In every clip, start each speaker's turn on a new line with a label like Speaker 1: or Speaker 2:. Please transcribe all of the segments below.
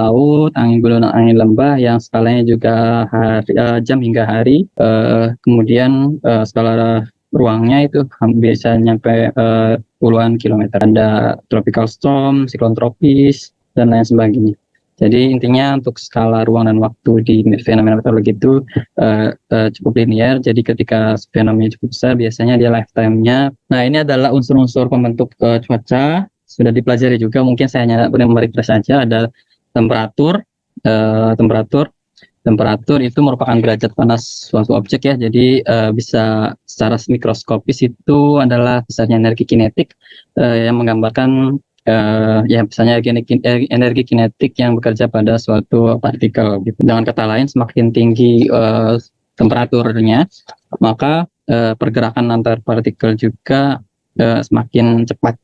Speaker 1: laut, angin gunung, angin lembah yang skalanya juga jam hingga hari. Kemudian skala ruangnya itu bisa nyampe puluhan kilometer. Ada tropical storm, siklon tropis, dan lain sebagainya. Jadi intinya untuk skala ruang dan waktu di fenomena meteorologi itu cukup linear. Jadi ketika fenomena cukup besar, biasanya dia lifetime-nya. Nah, ini adalah unsur-unsur pembentuk cuaca. Sudah dipelajari juga. Mungkin saya hanya merefresh saja. Ada temperatur, temperatur itu merupakan derajat panas suatu objek ya. Jadi bisa secara mikroskopis itu adalah besarnya energi kinetik yang menggambarkan ya misalnya energi kinetik yang bekerja pada suatu partikel gitu. Dengan kata lain, semakin tinggi temperaturnya, maka pergerakan antar partikel juga semakin cepat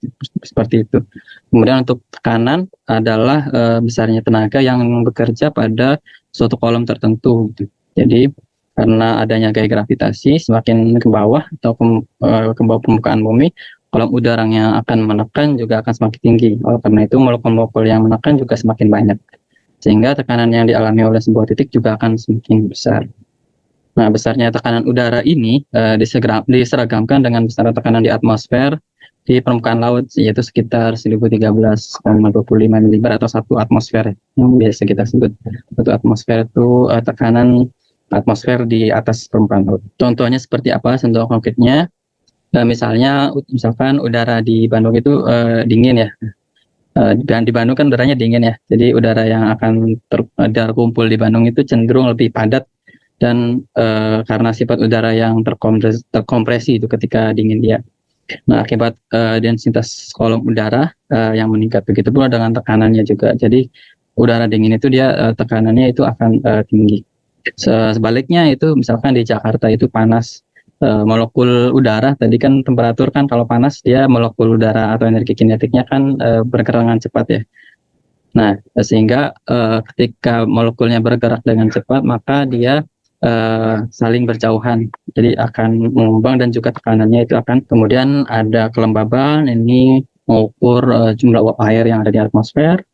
Speaker 1: seperti itu. Kemudian untuk tekanan adalah besarnya tenaga yang bekerja pada suatu kolom tertentu gitu. Jadi karena adanya gaya gravitasi, semakin ke bawah atau ke bawah permukaan bumi, kolom udara yang akan menekan juga akan semakin tinggi. Oleh karena itu, molekul-molekul yang menekan juga semakin banyak. Sehingga tekanan yang dialami oleh sebuah titik juga akan semakin besar. Nah, besarnya tekanan udara ini diseragamkan dengan besar tekanan di atmosfer di permukaan laut, yaitu sekitar 1013,25 mili bar atau 1 atmosfer yang biasa kita sebut. 1 atmosfer itu tekanan atmosfer di atas permukaan laut. Contohnya seperti apa contoh konkretnya? Misalkan udara di Bandung itu dingin ya. Dan di Bandung kan udaranya dingin ya. Jadi udara yang akan terkumpul di Bandung itu cenderung lebih padat dan karena sifat udara yang terkompresi itu ketika dingin dia. Nah, akibat densitas kolom udara yang meningkat, begitu pula dengan tekanannya juga. Jadi udara dingin itu dia tekanannya itu akan tinggi. Sebaliknya itu misalkan di Jakarta itu panas, molekul udara tadi kan temperatur kan kalau panas dia molekul udara atau energi kinetiknya kan bergerak dengan cepat ya. Nah, sehingga ketika molekulnya bergerak dengan cepat maka dia saling berjauhan, jadi akan mengembang dan juga tekanannya itu akan. Kemudian ada kelembaban, ini mengukur jumlah uap air yang ada di atmosfer.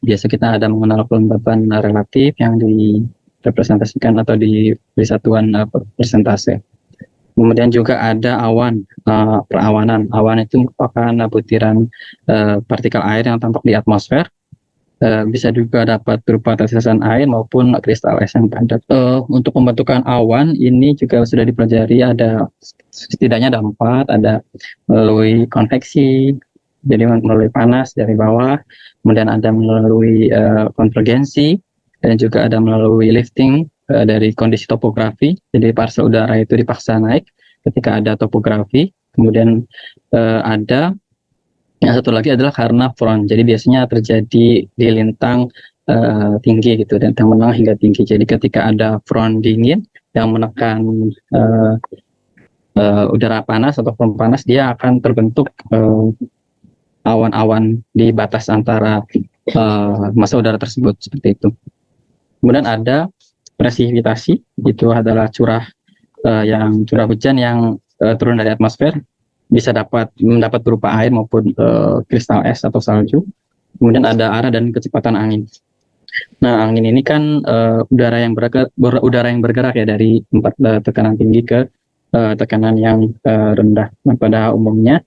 Speaker 1: Biasa kita ada mengenal kelembaban relatif yang direpresentasikan atau diberi satuan persentase. Kemudian juga ada awan, perawanan. Awan itu merupakan butiran partikel air yang tampak di atmosfer. Bisa juga dapat berupa tetesan air maupun kristal es yang padat. Untuk pembentukan awan ini juga sudah dipelajari, ada setidaknya ada 4, ada melalui konveksi, jadi melalui panas dari bawah, kemudian ada melalui konvergensi, dan juga ada melalui lifting dari kondisi topografi, jadi partikel udara itu dipaksa naik ketika ada topografi. Kemudian ada yang satu lagi adalah karena front, jadi biasanya terjadi di lintang tinggi gitu, dan yang menengah hingga tinggi. Jadi ketika ada front dingin yang menekan udara panas atau front panas, dia akan terbentuk awan-awan di batas antara massa udara tersebut, seperti itu. Kemudian ada presipitasi, itu adalah curah hujan yang turun dari atmosfer, bisa mendapat berupa air maupun kristal es atau salju. Kemudian ada arah dan kecepatan angin. Nah, angin ini kan udara yang bergerak ya dari tempat tekanan tinggi ke tekanan yang rendah. Nah, pada umumnya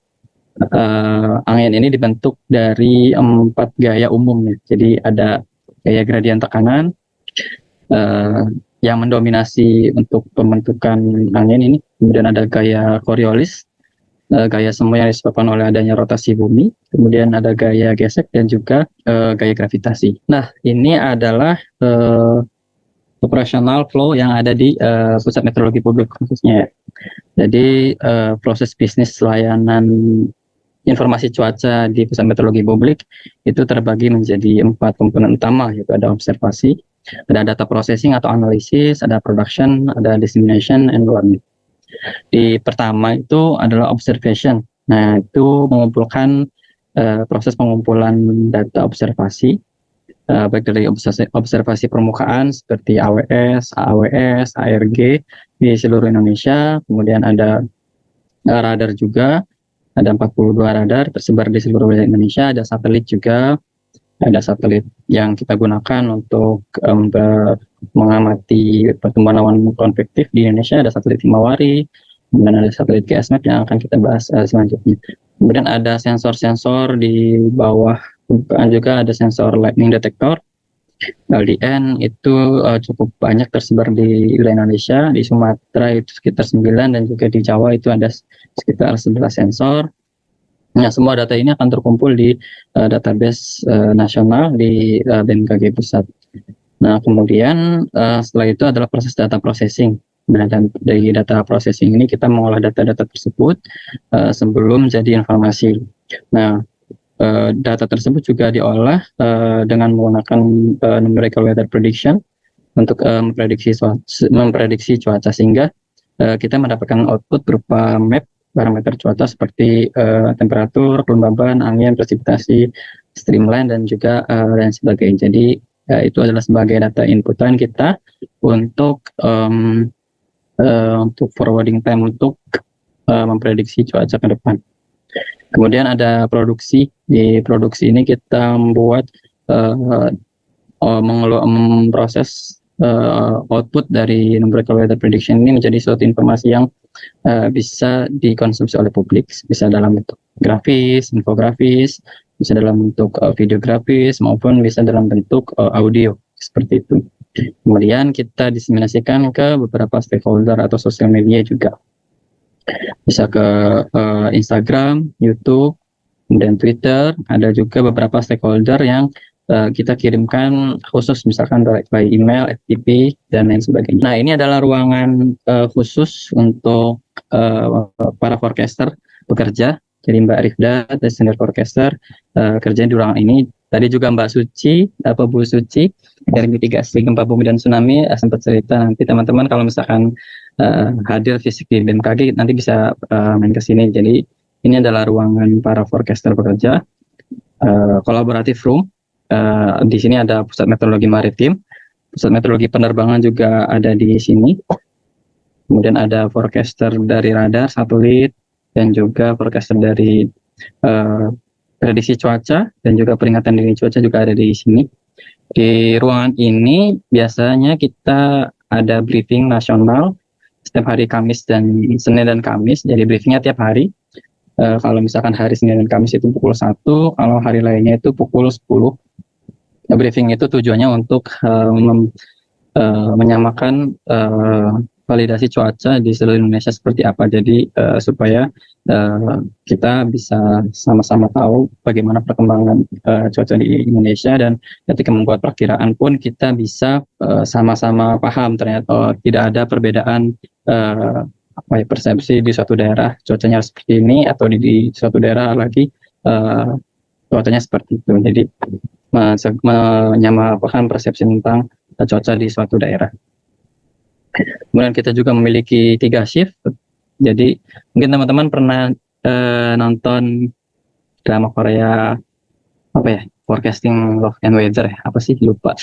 Speaker 1: angin ini dibentuk dari 4 gaya umum ya. Jadi ada gaya gradien tekanan yang mendominasi untuk pembentukan angin ini. Kemudian ada gaya Coriolis, gaya semu yang disebabkan oleh adanya rotasi bumi. Kemudian ada gaya gesek dan juga gaya gravitasi. Nah, ini adalah operational flow yang ada di Pusat Meteorologi Publik khususnya. Jadi proses bisnis layanan informasi cuaca di Pusat Meteorologi Publik itu terbagi menjadi 4 komponen utama, yaitu ada observasi, ada data processing atau analisis, ada production, ada dissemination, and learning. Di pertama itu adalah observation. Nah, itu mengumpulkan proses pengumpulan data observasi, baik dari observasi permukaan seperti AWS, AWS, ARG di seluruh Indonesia. Kemudian ada radar juga, ada 42 radar tersebar di seluruh wilayah Indonesia, ada satelit juga, Ada satelit yang kita gunakan untuk mengamati pertumbuhan awan konvektif di Indonesia, ada satelit Himawari, kemudian ada satelit GSMAP yang akan kita bahas selanjutnya. Kemudian ada sensor-sensor di bawah permukaan, juga ada sensor lightning detector. LDN itu cukup banyak tersebar di wilayah Indonesia. Di Sumatera itu sekitar 9, dan juga di Jawa itu ada sekitar 11 sensor. Nah, semua data ini akan terkumpul di database nasional di BMKG Pusat. Nah, kemudian setelah itu adalah proses data processing. Nah, dan dari data processing ini kita mengolah data-data tersebut sebelum jadi informasi. Nah, data tersebut juga diolah dengan menggunakan numerical weather prediction untuk memprediksi cuaca, sehingga kita mendapatkan output berupa map parameter cuaca seperti temperatur, kelembaban, angin, presipitasi, streamline, dan juga lain sebagainya. Jadi itu adalah sebagai data inputan kita untuk forwarding time untuk memprediksi cuaca ke depan. Kemudian ada produksi. Di produksi ini kita membuat memproses output dari numerical weather prediction ini menjadi suatu informasi yang bisa dikonsumsi oleh publik, bisa dalam bentuk grafis, infografis, bisa dalam bentuk videografis, maupun bisa dalam bentuk audio, seperti itu. Kemudian kita diseminasikan ke beberapa stakeholder atau sosial media juga, bisa ke Instagram, YouTube, kemudian Twitter. Ada juga beberapa stakeholder yang kita kirimkan khusus, misalkan by email, FTP, dan lain sebagainya. Nah, ini adalah ruangan khusus untuk para forecaster bekerja. Jadi Mbak Rifda, senior forecaster, kerja di ruangan ini. Tadi juga Mbak Suci, Bu Suci, dari mitigasi gempa bumi dan tsunami, sempat cerita. Nanti teman-teman kalau misalkan hadir fisik di BMKG, nanti bisa main ke sini. Jadi ini adalah ruangan para forecaster bekerja, collaborative room. Di sini ada pusat meteorologi maritim, pusat meteorologi penerbangan juga ada di sini. Kemudian ada forecaster dari radar, satelit, dan juga forecaster dari prediksi cuaca dan juga peringatan dini cuaca juga ada di sini. Di ruangan ini biasanya kita ada briefing nasional setiap hari Kamis dan Senin dan Kamis. Jadi briefingnya tiap hari. Kalau misalkan hari Senin dan Kamis itu pukul 1, kalau hari lainnya itu pukul 10. Nah, briefing itu tujuannya untuk menyamakan validasi cuaca di seluruh Indonesia seperti apa. Jadi supaya kita bisa sama-sama tahu bagaimana perkembangan cuaca di Indonesia, dan ketika membuat perkiraan pun kita bisa sama-sama paham ternyata tidak ada perbedaan persepsi di suatu daerah cuacanya seperti ini, atau di suatu daerah lagi cuacanya seperti itu. Jadi menyamakan persepsi tentang cuaca di suatu daerah. Kemudian kita juga memiliki 3 shift. Jadi mungkin teman-teman pernah nonton drama Korea Forecasting Love and Weather, apa sih, lupa.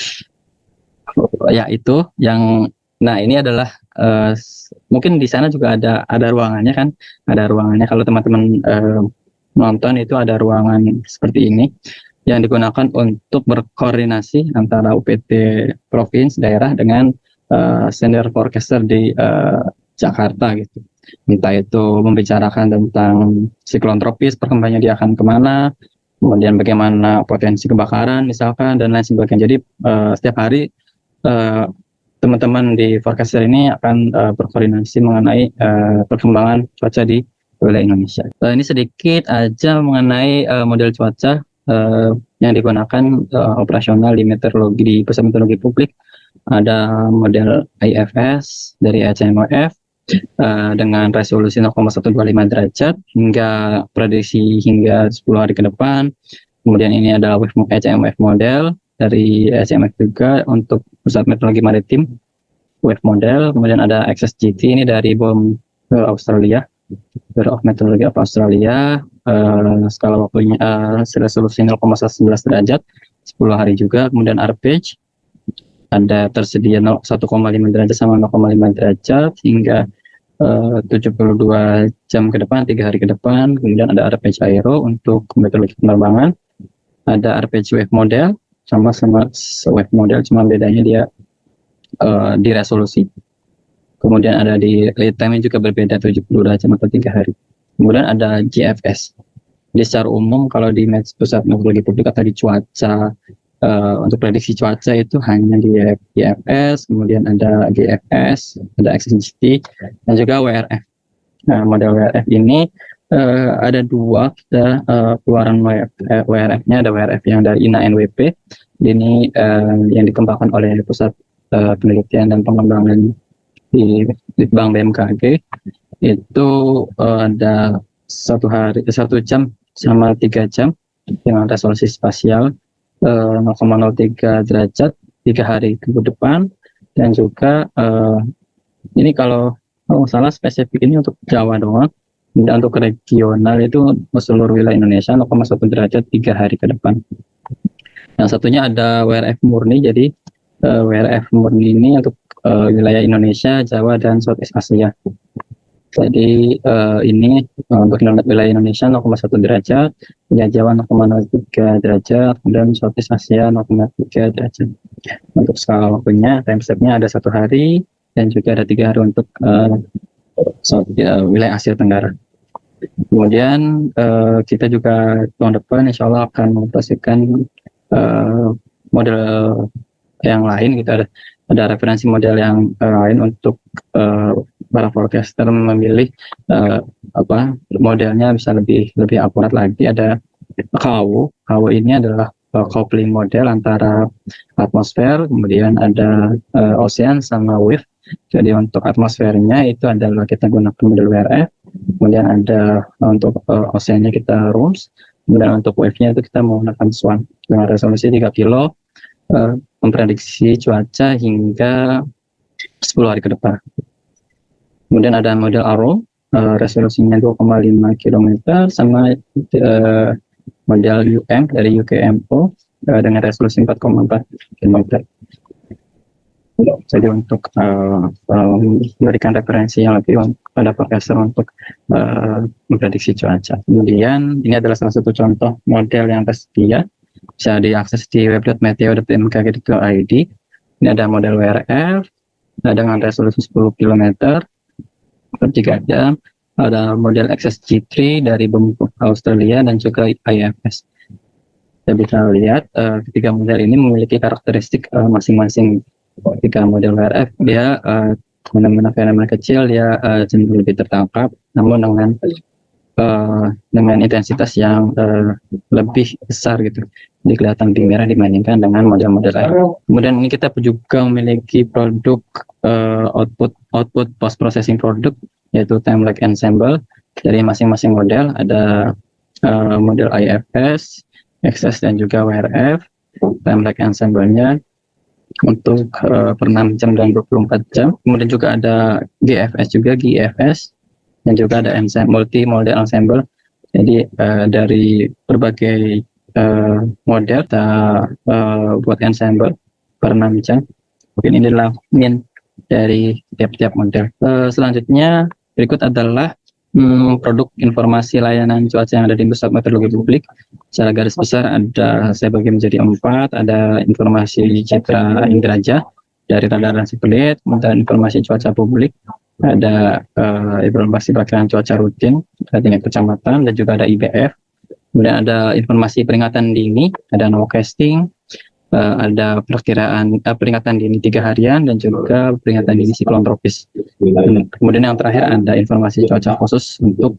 Speaker 1: Ya itu yang, nah ini adalah mungkin di sana juga ada ruangannya kan, ada ruangannya. Kalau teman-teman nonton itu ada ruangan seperti ini yang digunakan untuk berkoordinasi antara UPT provinsi, daerah dengan senior forecaster di Jakarta gitu. Entah itu membicarakan tentang siklon tropis, perkembangannya dia akan kemana, kemudian bagaimana potensi kebakaran misalkan, dan lain sebagainya. Jadi setiap hari teman-teman di forecaster ini akan berkoordinasi mengenai perkembangan cuaca di wilayah Indonesia. Ini sedikit aja mengenai model cuaca yang digunakan operasional di meteorologi, di Pusat Meteorologi Publik. Ada model IFS dari ECMWF dengan resolusi 0,125 derajat hingga prediksi hingga 10 hari ke depan. Kemudian ini adalah ECMWF model dari ECMWF juga untuk Pusat Meteorologi Maritim, wave model. Kemudian ada XSGT ini dari BOM Australia, Bureau of Meteorology of Australia, skala waktunya resolusi 0,11 derajat 10 hari juga. Kemudian ARPAGE ada tersedia 1,5 derajat sama 0,5 derajat hingga 72 jam ke depan, 3 hari ke depan. Kemudian ada ARPAGE Aero untuk meteorologi penerbangan. ada arpeggio wave model, sama wave model, cuma bedanya dia di resolusi. Kemudian ada di lead time juga berbeda, 70 derajat atau 3 hari. Kemudian ada GFS. Jadi secara umum kalau di pusat meteorologi publik atau di cuaca, untuk prediksi cuaca itu hanya di GFS, kemudian ada GFS, ada XGT, dan juga WRF. Nah, model WRF ini ada dua kita keluaran WRF-nya, ada WRF yang dari INA NWP, ini yang dikembangkan oleh Pusat Penelitian dan Pengembangan di Litbang BMKG, itu ada 1 jam sama 3 jam dengan resolusi spasial 0,03 derajat 3 hari ke depan, dan juga ini kalau salah spesifik ini untuk Jawa doang, dan untuk regional itu seluruh wilayah Indonesia 0,1 derajat 3 hari ke depan. Yang satunya ada WRF murni, jadi WRF murni ini untuk wilayah Indonesia, Jawa, dan Southeast Asia. Jadi ini untuk wilayah Indonesia 0,1 derajat, wilayah Jawa 0,03 derajat, dan Southeast Asia 0,3 derajat. Untuk skala waktunya, time step-nya ada 1 hari, dan juga ada 3 hari untuk wilayah Asia Tenggara. Kemudian kita juga tahun depan insya Allah akan mengoperasikan model yang lain. Kita ada referensi model yang lain untuk para forecaster memilih modelnya bisa lebih akurat lagi. Ada KAWO. KAWO ini adalah coupling model antara atmosfer, kemudian ada ocean sama wave. Jadi untuk atmosfernya itu adalah kita gunakan model WRF, kemudian ada untuk oceannya kita ROMS, kemudian untuk wave-nya itu kita menggunakan SWAN dengan resolusi 3 kilo, memprediksi cuaca hingga 10 hari ke depan. Kemudian ada model ARO, resolusinya 2,5 km, sama model UM dari UKMO dengan resolusi 4,4 km. Jadi untuk memberikan referensi yang lebih pada forecaster untuk memprediksi cuaca. Kemudian ini adalah salah satu contoh model yang tersedia, bisa diakses di web.meteo.bmkg.id. Ini ada model WRF dengan resolusi 10 km per 3 jam. Ada model XSG3 dari BUM Australia dan juga IFS. Kita bisa lihat ketiga model ini memiliki karakteristik masing-masing. Ketika model WRF dia fenomena kecil, dia cenderung lebih tertangkap, namun dengan intensitas yang lebih besar gitu, jadi kelihatan lebih merah dibandingkan dengan model-model lain. Kemudian ini kita juga memiliki produk output post processing produk, yaitu time lag ensemble dari masing-masing model. Ada model IFS, XS, dan juga WRF. Time lag ensemble-nya untuk per 6 jam dan 24 jam. Kemudian juga ada GFS dan juga ada multi model ensemble. Jadi dari berbagai model kita buat ensemble per 6 jam. Mungkin ini adalah min dari tiap-tiap model. Selanjutnya berikut adalah produk informasi layanan cuaca yang ada di Pusat Meteorologi Publik. Secara garis besar saya bagi menjadi 4. Ada informasi citra Indraja dari radar dan satelit, kemudian informasi cuaca publik, ada informasi perkiraan cuaca rutin tingkat kecamatan, dan juga ada IBF. Kemudian ada informasi peringatan dini, ada nowcasting, ada peringatan dini 3 harian, dan juga peringatan dini siklon tropis. Kemudian yang terakhir ada informasi cuaca khusus untuk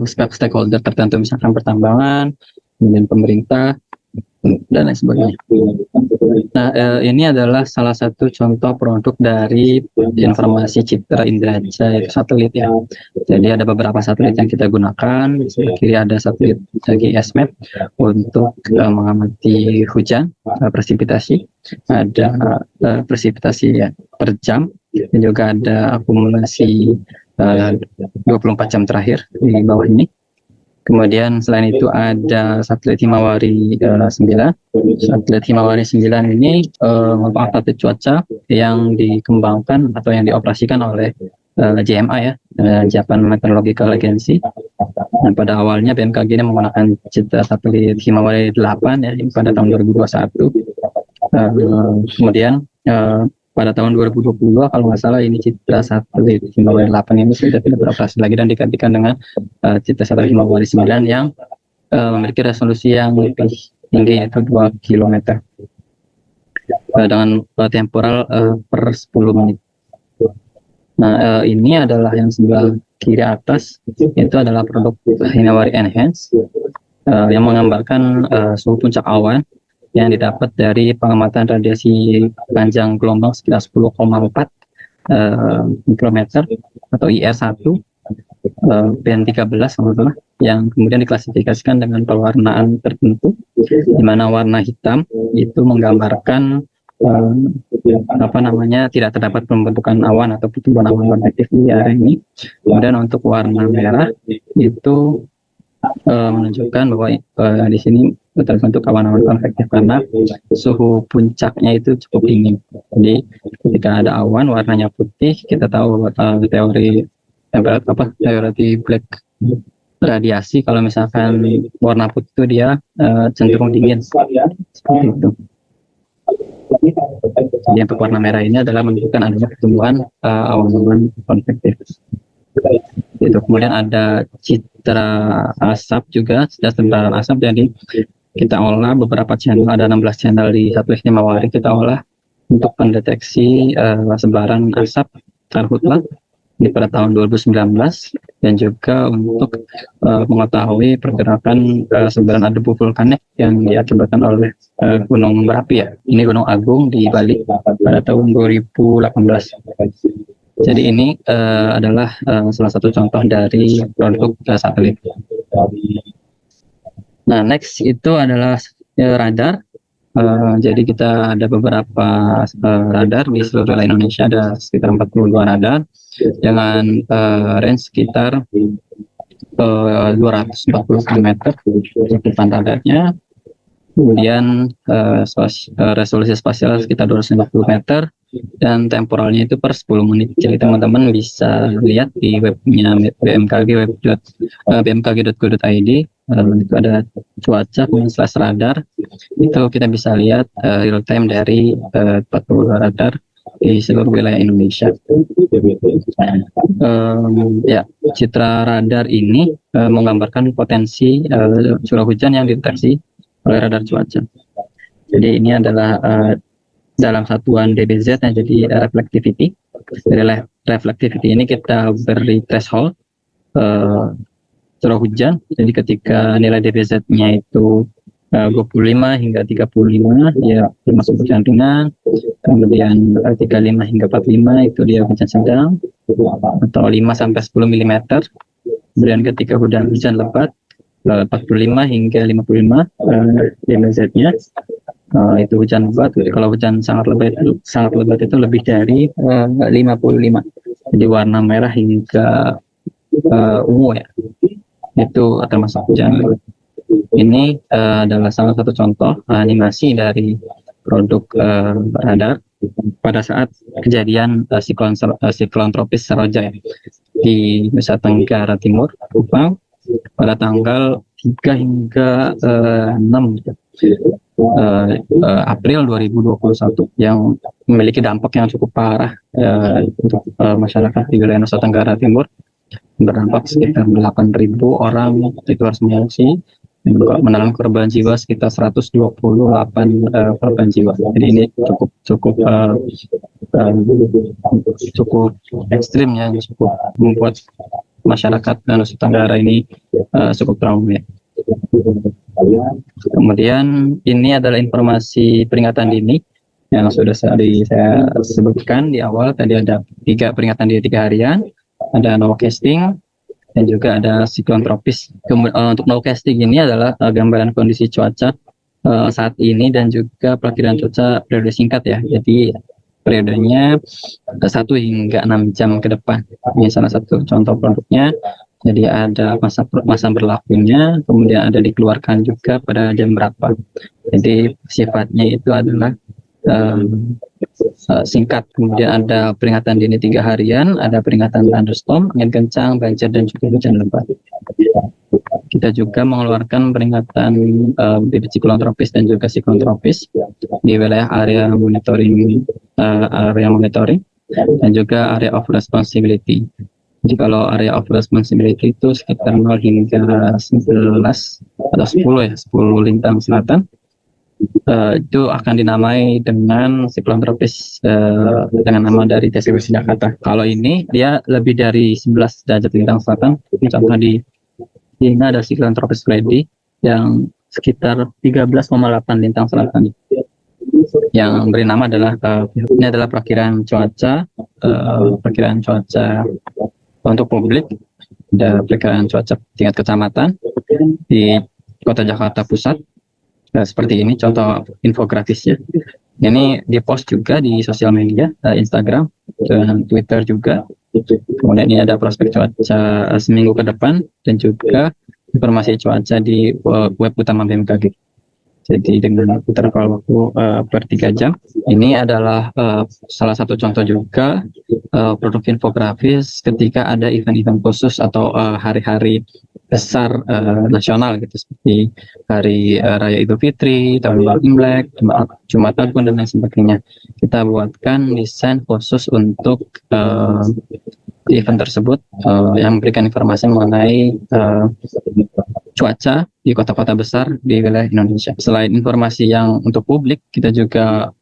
Speaker 1: stakeholder tertentu, misalkan pertambangan, kemudian pemerintah, dan lain sebagainya. Nah, ini adalah salah satu contoh produk dari informasi citra Indraja, yaitu satelit ya. Jadi ada beberapa satelit yang kita gunakan. Di kiri ada satelit GSMAP untuk mengamati hujan, presipitasi. Ada presipitasi ya, per jam, dan juga ada akumulasi 24 jam terakhir di bawah ini. Kemudian selain itu ada satelit Himawari 9. Satelit Himawari 9 ini merupakan satelit cuaca yang dikembangkan atau yang dioperasikan oleh JMA ya, Japan Meteorological Agency. Nah, pada awalnya BMKG ini menggunakan citra satelit Himawari 8 ya pada tahun 2021. Kemudian pada tahun 2020 kalau nggak salah ini citra satelit Himawari 8 ini sudah tidak beroperasi lagi dan digantikan dengan citra satelit Himawari 9 yang memiliki resolusi yang lebih tinggi yaitu 2 km dengan temporal per 10 menit. Nah, ini adalah yang sebelah kiri atas, itu adalah produk Himawari Enhance yang menggambarkan suhu puncak awan yang didapat dari pengamatan radiasi panjang gelombang sekitar 10,4 mikrometer atau IR1 band 13 yang kemudian diklasifikasikan dengan pewarnaan tertentu, di mana warna hitam itu menggambarkan tidak terdapat pembentukan awan atau pertumbuhan awan konvektif di area ini. Kemudian untuk warna merah itu menunjukkan bahwa di sini terbentuk awan-awan konvektif karena suhu puncaknya itu cukup dingin. Jadi ketika ada awan warnanya putih, kita tahu teori black radiasi, kalau misalkan warna putih itu dia cenderung dingin seperti itu. Jadi untuk warna merah ini adalah menunjukkan adanya pertumbuhan awan-awan konvektif. Itu kemudian ada citra asap juga, citra asap. Jadi kita olah beberapa channel, ada 16 channel di satelit Himawari kita olah untuk mendeteksi sebaran asap karhutla di pada tahun 2019 dan juga untuk mengetahui pergerakan sebaran debu vulkanik yang diakibatkan oleh gunung berapi ya. Ini Gunung Agung di Bali pada tahun 2018. Jadi ini adalah salah satu contoh dari produk satelit. Nah, next itu adalah radar. Jadi kita ada beberapa radar di seluruh wilayah Indonesia, ada sekitar 42 radar dengan range sekitar 240 km cakupan radarnya. Kemudian resolusi spasial sekitar 250 meter dan temporalnya itu per 10 menit. Jadi teman-teman bisa lihat di webnya BMKG, bmkg.go.id. Itu ada cuaca / radar. Itu kita bisa lihat real time dari 40 radar di seluruh wilayah Indonesia. Citra radar ini menggambarkan potensi curah hujan yang dideteksi oleh radar cuaca. Jadi ini adalah dalam satuan dBz, jadi reflectivity. Dari reflectivity ini kita beri threshold curah hujan. Jadi ketika nilai dBz-nya itu 25 hingga 35 dia termasuk hujan ringan, kemudian 35 hingga 45 itu dia hujan sedang atau 5 sampai 10 mm. Kemudian ketika hujan lebat 45 hingga 55 dBz-nya itu hujan lebat. Kalau hujan sangat lebat itu lebih dari 55. Jadi warna merah hingga ungu ya, itu termasuk hujan lebat. Ini adalah salah satu contoh animasi dari produk radar pada saat kejadian siklon tropis Saroja ya, di Nusa Tenggara Timur, Kupang pada tanggal 3 hingga 6 April 2021 yang memiliki dampak yang cukup parah untuk masyarakat di wilayah Nusa Tenggara Timur. Berdampak sekitar 8.000 orang itu harus mengungsi, menelan korban jiwa sekitar 128 korban jiwa. Jadi ini cukup ekstrim ya, cukup membuat masyarakat Nusa Tenggara ini cukup trauma ya. Kemudian ini adalah informasi peringatan dini yang sudah saya sebutkan di awal. Tadi ada 3 peringatan dini 3 harian, ada nowcasting dan juga ada siklon tropis. Untuk nowcasting ini adalah gambaran kondisi cuaca saat ini dan juga perakiraan cuaca periode singkat ya. Jadi periodenya 1 hingga 6 jam ke depan. Ini salah satu contoh produknya. Jadi ada masa berlakunya, kemudian ada dikeluarkan juga pada jam berapa. Jadi sifatnya itu adalah singkat. Kemudian ada peringatan dini 3 harian, ada peringatan thunderstorm, angin kencang, banjir, dan juga hujan lebat. Kita juga mengeluarkan peringatan bibit siklon tropis dan juga siklon tropis di wilayah area monitoring, dan juga area of responsibility. Jadi kalau area of responsibility itu sekitar 0 hingga 11 atau 10 lintang selatan. Itu akan dinamai dengan siklon tropis dengan nama dari distribusi Jakarta. Kalau ini dia lebih dari 11 derajat lintang selatan. Contoh di sini ada siklon tropis Freddy yang sekitar 13,8 lintang selatan. Yang beri nama adalah ini adalah perkiraan cuaca untuk publik. Ada perkiraan cuaca tingkat kecamatan di Kota Jakarta Pusat. Seperti ini contoh infografisnya. Ini di-post juga di sosial media, Instagram dan Twitter juga. Kemudian ini ada prospek cuaca seminggu ke depan dan juga informasi cuaca di web utama BMKG. Jadi dengan interval waktu per 3 jam. Ini adalah salah satu contoh juga produk infografis ketika ada event-event khusus atau hari-hari besar nasional gitu, seperti hari Raya Idul Fitri, Tahun Baru Imlek, Jumat Agung, dan lain sebagainya. Kita buatkan desain khusus untuk event tersebut yang memberikan informasi mengenai cuaca di kota-kota besar di wilayah Indonesia. Selain informasi yang untuk publik, kita juga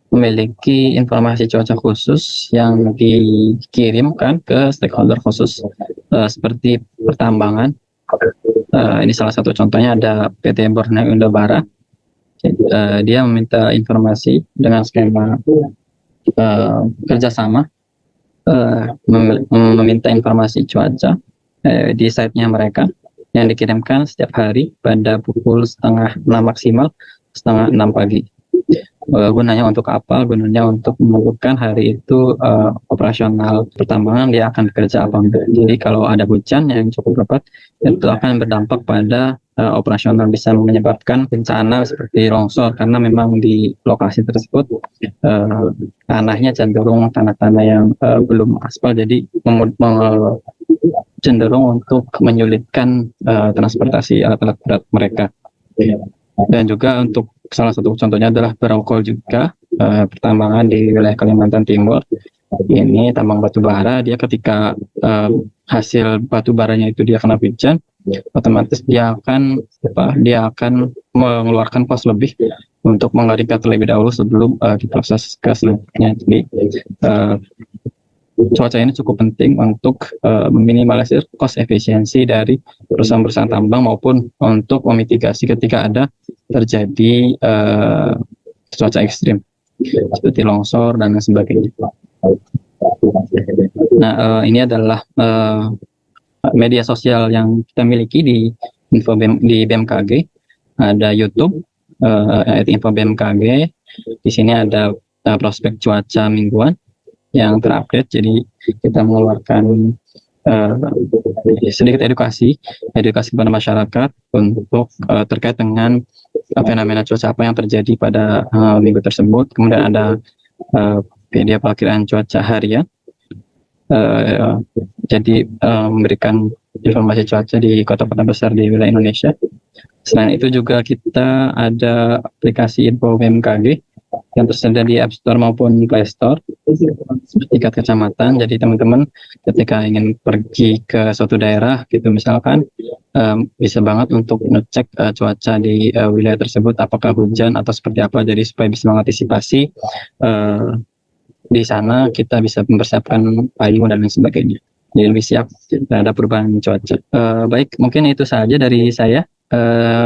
Speaker 1: memiliki informasi cuaca khusus yang dikirimkan ke stakeholder khusus seperti pertambangan. Ini salah satu contohnya ada PT Borneo Indobara. Dia meminta informasi dengan skema kerjasama, meminta informasi cuaca di site-nya mereka yang dikirimkan setiap hari pada pukul 5:30 maksimal 5:30 pagi. Gunanya untuk apa? Gunanya untuk menentukan hari itu operasional pertambangan dia akan bekerja apa enggak. Jadi kalau ada hujan yang cukup lebat, itu akan berdampak pada operasional, bisa menyebabkan bencana seperti longsor, karena memang di lokasi tersebut tanahnya cenderung tanah-tanah yang belum aspal, jadi cenderung untuk menyulitkan transportasi alat-alat berat mereka. Dan juga untuk salah satu contohnya adalah Beraukol juga, pertambangan di wilayah Kalimantan Timur. Ini tambang batu bara, dia ketika hasil batu baranya itu dia kena hujan, otomatis dia akan mengeluarkan kos lebih untuk mengeringkan terlebih dahulu sebelum diproses ke selanjutnya. Jadi cuaca ini cukup penting untuk meminimalisir cost efisiensi dari perusahaan-perusahaan tambang maupun untuk memitigasi ketika ada terjadi cuaca ekstrim seperti longsor dan lain sebagainya. Nah, ini adalah media sosial yang kita miliki di BMKG. Ada YouTube Info BMKG. Di sini ada prospek cuaca mingguan yang terupdate. Jadi kita mengeluarkan sedikit edukasi kepada masyarakat untuk terkait dengan fenomena cuaca apa yang terjadi pada minggu tersebut. Kemudian ada media perakiraan cuaca harian, jadi memberikan informasi cuaca di kota-kota besar di wilayah Indonesia. Selain itu juga kita ada aplikasi Info BMKG yang tersedia di App Store maupun Play Store tingkat kecamatan. Jadi teman-teman ketika ingin pergi ke suatu daerah gitu misalkan, bisa banget untuk ngecek cuaca di wilayah tersebut, apakah hujan atau seperti apa, jadi supaya bisa mengantisipasi di sana kita bisa mempersiapkan payung dan lain sebagainya, jadi lebih siap terhadap perubahan cuaca. Baik, mungkin itu saja dari saya.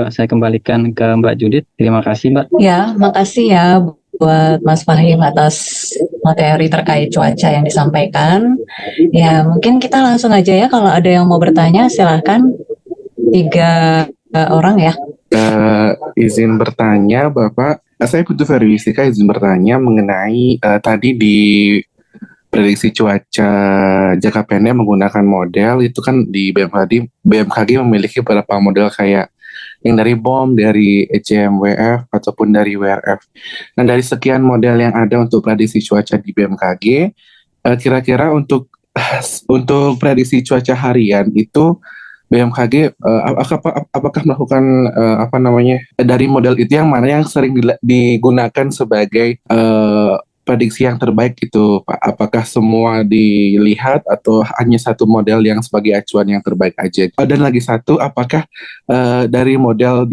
Speaker 1: Saya kembalikan ke Mbak Judith. Terima kasih, Mbak.
Speaker 2: Ya, makasih ya buat Mas Fahim atas materi terkait cuaca yang disampaikan. Ya, mungkin kita langsung aja ya, kalau ada yang mau bertanya silahkan. 3 orang ya.
Speaker 3: Izin bertanya Bapak, saya butuh verifikasi, izin bertanya mengenai tadi di prediksi cuaca jangka pendek menggunakan model itu kan di BMKG memiliki beberapa model kayak yang dari BOM, dari ECMWF, ataupun dari WRF. Nah, dari sekian model yang ada untuk prediksi cuaca di BMKG, kira-kira untuk prediksi cuaca harian itu BMKG apakah melakukan dari model itu yang mana yang sering digunakan sebagai prediksi yang terbaik itu, Pak? Apakah semua dilihat atau hanya satu model yang sebagai acuan yang terbaik aja? Dan lagi satu, apakah dari model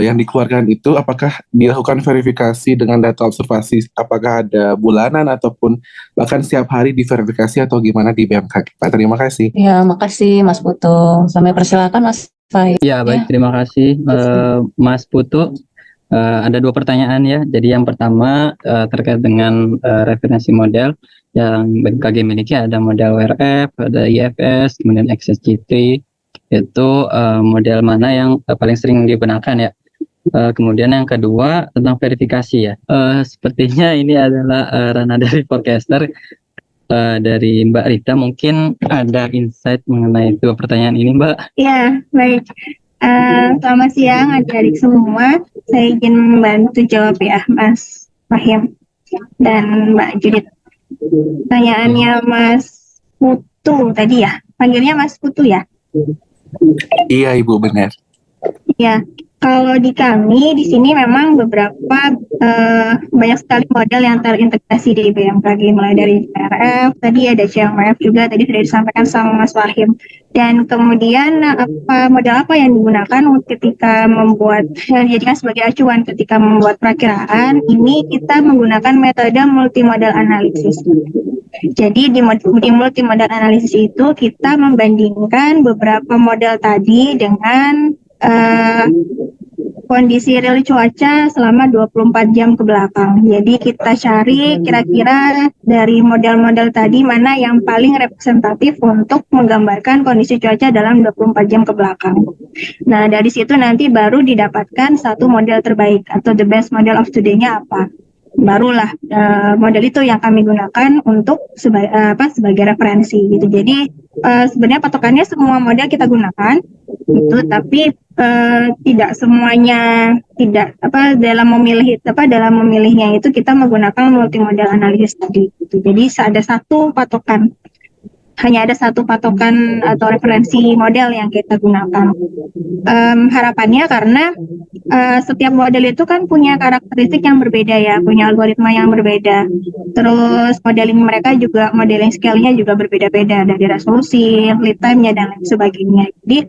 Speaker 3: yang dikeluarkan itu apakah dilakukan verifikasi dengan data observasi, apakah ada bulanan ataupun bahkan setiap hari diverifikasi atau gimana di BMKG, Pak? Terima kasih.
Speaker 2: Ya, makasih Mas Putu. Sampai persilakan Mas Fahim.
Speaker 1: Ya, baik, terima kasih Mas Putu. Ada 2 pertanyaan ya. Jadi yang pertama terkait dengan referensi model yang BMKG miliki, ada model WRF, ada IFS, kemudian XSGT. Itu model mana yang paling sering digunakan ya. Kemudian yang kedua tentang verifikasi ya. Sepertinya ini adalah ranah dari forecaster. Dari Mbak Rita mungkin ada insight mengenai 2 pertanyaan ini, Mbak.
Speaker 4: Ya, baik. Selamat siang adik-adik semua. Saya ingin membantu jawab ya Mas Fahim dan Mbak Judit. Pertanyaannya Mas Putu tadi ya, panggilnya Mas Putu ya?
Speaker 3: Iya Ibu, benar.
Speaker 4: Ya, kalau di kami di sini memang banyak sekali model yang terintegrasi di BMKG, mulai dari RF, tadi ada CMF juga tadi sudah disampaikan sama Mas Wahim. Dan kemudian model apa yang digunakan ketika yang dijadikan sebagai acuan ketika membuat perakiraan, ini kita menggunakan metode multimodal analisis. Jadi di multimodal analisis itu kita membandingkan beberapa model tadi dengan kondisi real cuaca selama 24 jam ke belakang. Jadi kita cari kira-kira dari model-model tadi mana yang paling representatif untuk menggambarkan kondisi cuaca dalam 24 jam ke belakang. Nah, dari situ nanti baru didapatkan satu model terbaik atau the best model of today-nya apa. Barulah model itu yang kami gunakan untuk sebagai referensi gitu. Jadi sebenarnya patokannya semua model kita gunakan itu, tapi tidak semuanya dalam memilihnya itu kita menggunakan multimodal analisis tadi gitu. Jadi hanya ada satu patokan atau referensi model yang kita gunakan. Harapannya karena setiap model itu kan punya karakteristik yang berbeda ya, punya algoritma yang berbeda. Terus modeling scale-nya juga berbeda-beda dari resolusi, lead time-nya dan lain sebagainya. Jadi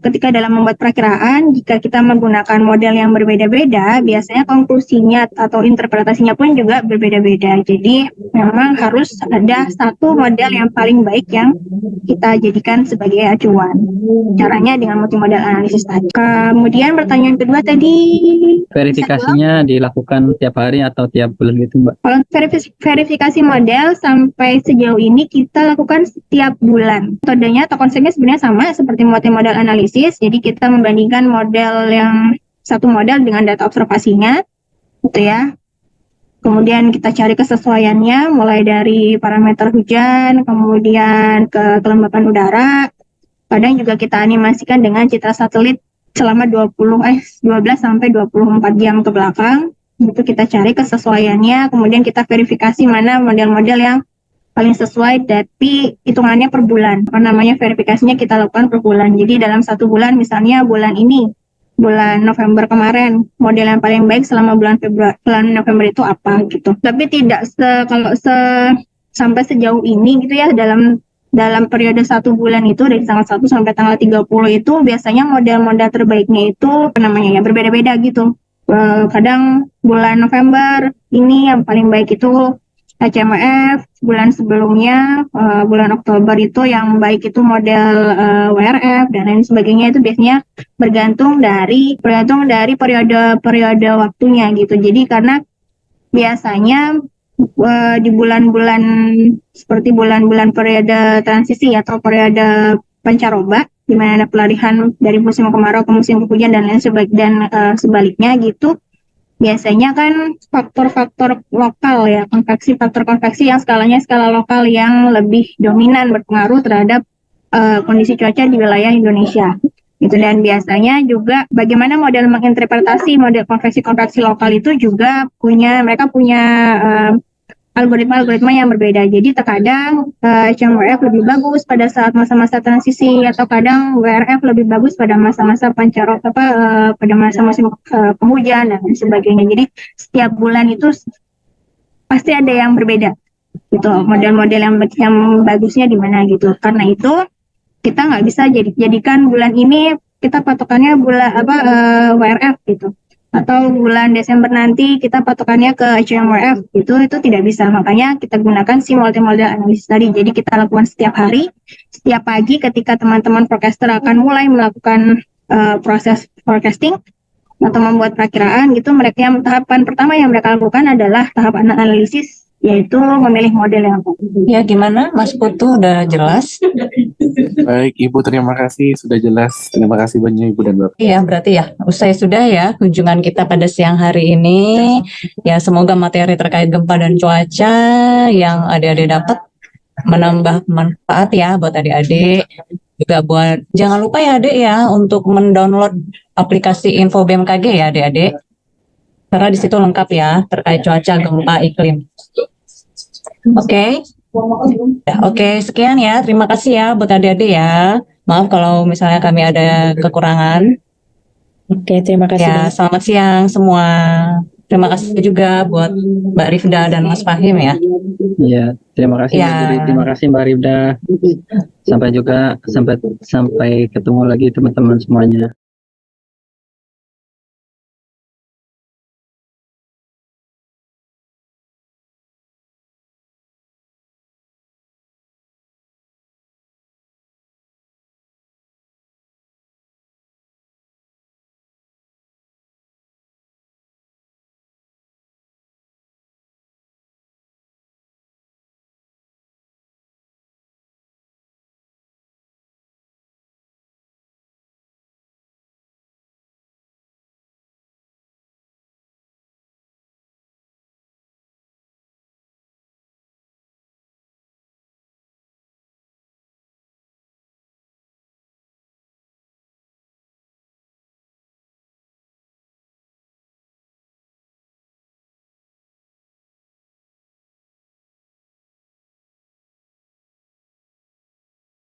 Speaker 4: ketika dalam membuat perakiraan, jika kita menggunakan model yang berbeda-beda, biasanya konklusinya atau interpretasinya pun juga berbeda-beda. Jadi memang harus ada satu model yang paling baik yang kita jadikan sebagai acuan. Caranya dengan multimodal analisis tadi. Kemudian pertanyaan kedua tadi,
Speaker 1: verifikasinya dilakukan tiap hari atau tiap bulan gitu, Mbak?
Speaker 4: Kalau verifikasi model sampai sejauh ini kita lakukan setiap bulan. Metodenya atau konsepnya sebenarnya sama seperti multimodal analisis. Jadi kita membandingkan satu model dengan data observasinya, gitu ya. Kemudian kita cari kesesuaiannya mulai dari parameter hujan, kemudian ke kelembapan udara. Kadang juga kita animasikan dengan citra satelit selama 12 sampai 24 jam ke belakang. Itu kita cari kesesuaiannya, kemudian kita verifikasi mana model-model yang paling sesuai, tapi hitungannya per bulan. Verifikasinya kita lakukan per bulan. Jadi dalam satu bulan, misalnya bulan November kemarin, model yang paling baik selama bulan November itu apa gitu. Tapi tidak sampai sejauh ini gitu ya, dalam periode satu bulan itu dari tanggal 1 sampai tanggal 30 itu biasanya model-model terbaiknya itu berbeda-beda gitu. Kadang bulan November ini yang paling baik itu HMF, bulan sebelumnya bulan Oktober itu yang baik itu model WRF dan lain sebagainya. Itu biasanya bergantung dari periode waktunya gitu. Jadi karena biasanya di bulan-bulan seperti bulan-bulan periode transisi atau periode pancaroba, di mana ada pelarihan dari musim kemarau ke musim penghujan dan lain sebaliknya gitu. Biasanya kan faktor-faktor lokal ya, faktor konveksi yang skala lokal yang lebih dominan berpengaruh terhadap kondisi cuaca di wilayah Indonesia. Gitu. Dan biasanya juga bagaimana model menginterpretasi model konveksi-konveksi lokal itu juga mereka punya algoritma-algoritma yang berbeda. Jadi terkadang HMWF lebih bagus pada saat masa-masa transisi, atau kadang WRF lebih bagus pada masa-masa pada masa-masa penghujan dan sebagainya. Jadi setiap bulan itu pasti ada yang berbeda gitu, model-model yang bagusnya di mana gitu. Karena itu kita nggak bisa jadikan bulan ini kita patokannya bulan WRF gitu, atau bulan Desember nanti kita patokannya ke HMWF itu tidak bisa. Makanya kita gunakan si multimodal analisis tadi. Jadi kita lakukan setiap hari, setiap pagi ketika teman-teman forecaster akan mulai melakukan proses forecasting atau membuat perakiraan gitu. Tahapan pertama yang mereka lakukan adalah tahap analisis, yaitu memilih model yang tepat.
Speaker 2: Ya, gimana Mas Putu, udah jelas?
Speaker 3: Baik, Ibu, terima kasih sudah jelas. Terima kasih banyak Ibu dan Bapak.
Speaker 2: Iya, berarti ya usai sudah ya kunjungan kita pada siang hari ini. Ya, semoga materi terkait gempa dan cuaca yang adik-adik dapat menambah manfaat ya buat adik-adik. Juga jangan lupa ya adik ya untuk mendownload aplikasi Info BMKG ya adik-adik. Karena di situ lengkap ya terkait cuaca, gempa, iklim. Oke. Oke, sekian ya. Terima kasih ya buat adik-adik ya. Maaf kalau misalnya kami ada kekurangan.
Speaker 5: Oke, terima kasih.
Speaker 2: Ya, selamat siang semua. Terima kasih juga buat Mbak Rifda dan Mas Fahim ya.
Speaker 1: Iya, terima kasih
Speaker 2: Ya.
Speaker 1: Mbak Juli, terima kasih Mbak Rifda. Sampai ketemu lagi teman-teman semuanya.